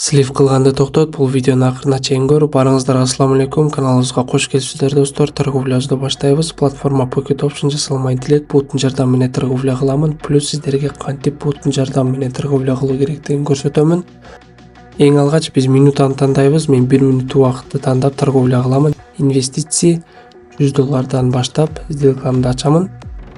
Слив кылганды токтот, бул видеону акырына чейин көрүп, барыңыздарга ассаламу алейкум, каналыбызга кош келипсиздер достор. Торговляды баштайбыз. Платформа Pocket Option жасалмайын тилек, буттун жардамы менен торговля кыламын. Плюс сиздерге кантип буттун жардамы менен торговля кылуу керектигин көрсөтөмүн. Эң алгач биз минутаны тандайбыз. Мен 1 минут убакытты тандап торговля кыламын. Инвестиция $100 баштап сделкамды ачамын.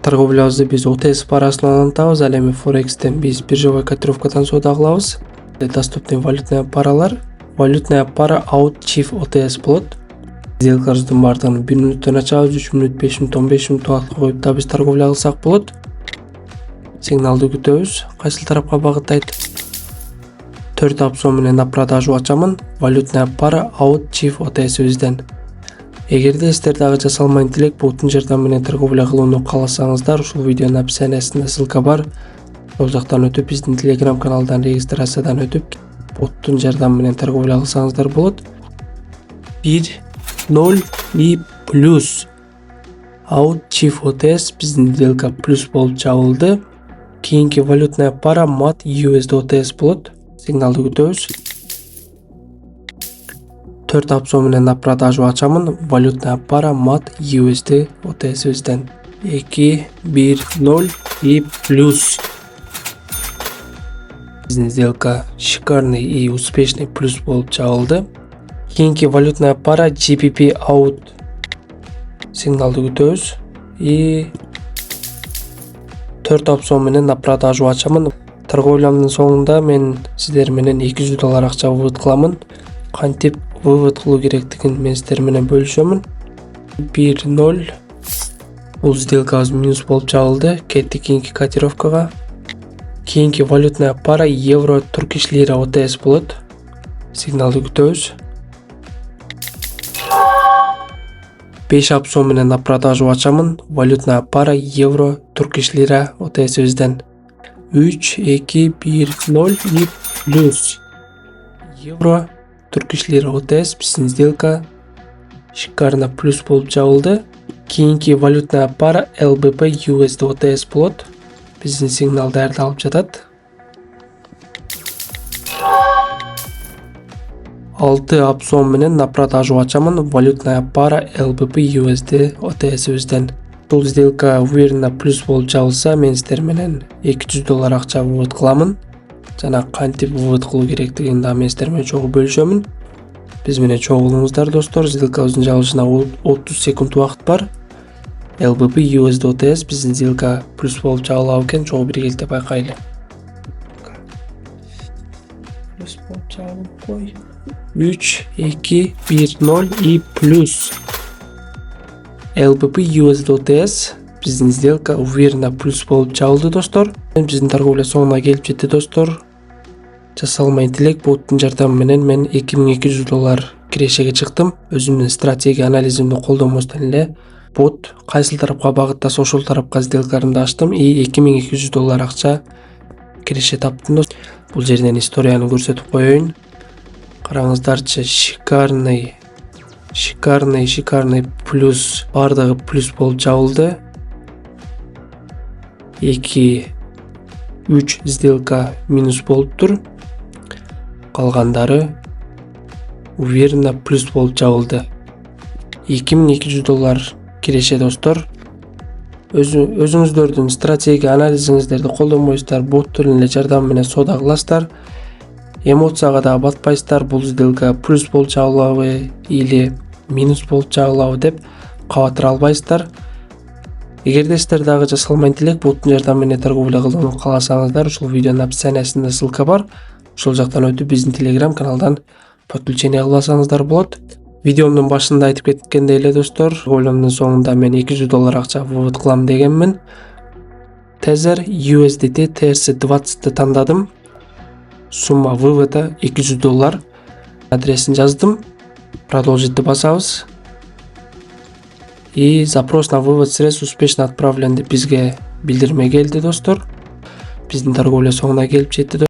Торговлябызды биз OTS парасынан антабыз, ал эми Forex-тен биз биржевой котировкадан соода кылабыз. Доступны валютная паралар. Валютная пара Out Chief OTS болот. Сделкабыздын бардыгын 1 минуттан ачабыз, 3 минут, 5 минут, 15 минут убакытка коюп да биз торговля кылсак болот. Сигналды күтөбүз. Кайсыл тарапка багыттайт? 4 опцион менен на продажу ачамын. Валютная пара Out Chief OTS-ибизден. Эгерде сиздер дагы жасалмайын тилек буттун жардамы менен торговля кылууну кааласаңыздар, ушул видеонун описаниясында ссылка бар. Ол жактан өтүп биздин Telegram каналдан регистрациядан өтүп буттун жардамы менен торговля кылсаңыздар болот. 1.0 и плюс Out Chief OTS биздин сделка плюс болуп жабылды. Кийинки валютная пара MAT USD OTS болот. Сигналды күтөбүз. 4 опцион менен на продажу ачамын. Валютная пара MAT USD OTS-ибизден 2, 1, 0 и плюс. Биздин сделка шикарный и успешный плюс болуп жабылды. Кийинки валютная пара GBP Out. Сигналды күтөбүз. И 4 опцион менен на продажу ачамын. Торговлямдын соңунда мен сиздер менен $200 акча вывод кыламын. Кантип вывод кылуу керектигин мен сиздер менен бөлүшөмүн. 1.0. Бул сделкабыз минус болуп жабылды. Кеттик кийинки котировкага. Кийинки валютная пара евро Turkish lira OTS болот. Сигналды күтөбүз. 5 опцион менен на продажу ачамын. Валютная пара евро Turkish lira OTS-ибизден 3, 2, 1, 0 и плюс. Евро Turkish lira OTS биздин сделка шикарно плюс болуп жабылды. Кийинки валютная пара LBP USD OTS болот. Биздин сигнал даярдалып жатат. 6 опцион менен на продажу ачамын. Валютная пара LBP USD OTS-ибизден. Бул сделка уверенно плюс болуп жабылса, мен сиздер менен $200 акча вывод кыламын. Жана кантип вывод кылуу керектигин да мен сиздер менен чогуу бөлүшөмүн. Биз менен чогуу болуңуздар достор. Сделкабыздын жабылышына 30 секунд убакыт бар. LBP USD OTS биздин сделка плюс болуп жабылабы экен, чогуу биргеликте байкайлы. Плюс болуп жабылып кой. 3, 2, 1, 0 и плюс. LBP USD OTS биздин сделка уверенно плюс болуп жабылды достор. Биздин торговля соңуна келип жетти достор. Жасалмайын тилек буттун жардамы менен мен $2200 кирешеге чыктым. Өзүмдүн стратегия анализимди колдонбостон эле бот кайсыл тарапка багыттаса ошол тарапка сделкаларымды ачтым и $2200 акча киреше таптым. Бул жерден историяны көрсөтүп коеюн. Караңыздарчы, шикарный плюс, бардыгы плюс болуп жабылды. 2, 3 сделка минус болуптур. Калгандары уверенно плюс болуп жабылды. $2200 киреше достор. Өзүңүздөрдүн стратегия анализиңиздерди колдонбойсуздар, боттун эле жардамы менен соода кыласыздар. Эмоцияга да батпайсыздар. Бул сделка плюс болуп жабылабы или минус болуп жабылабы деп кабатыра албайсыздар. Эгерде сиздер дагы жасалмайын тилек боттун жардамы менен торговля кылууну кааласаңыздар, ушул видеонун описаниясында ссылка бар. Ошол жактан өтүп биздин Telegram каналдан подключение кылсаңыздар болот. Видеомдун башында айтып кеткендей эле достор, торговлямдын соңунда мен $200 акча вывод кылам дегенмин. Tether USDT TRC20 тандадым. Сумма вывода $200. Адресин жаздым. Продолжить басабыз. И запрос на вывод средств успешно отправлен деп бизге билдирме келди достор. Биздин торговля соңуна келип жетти.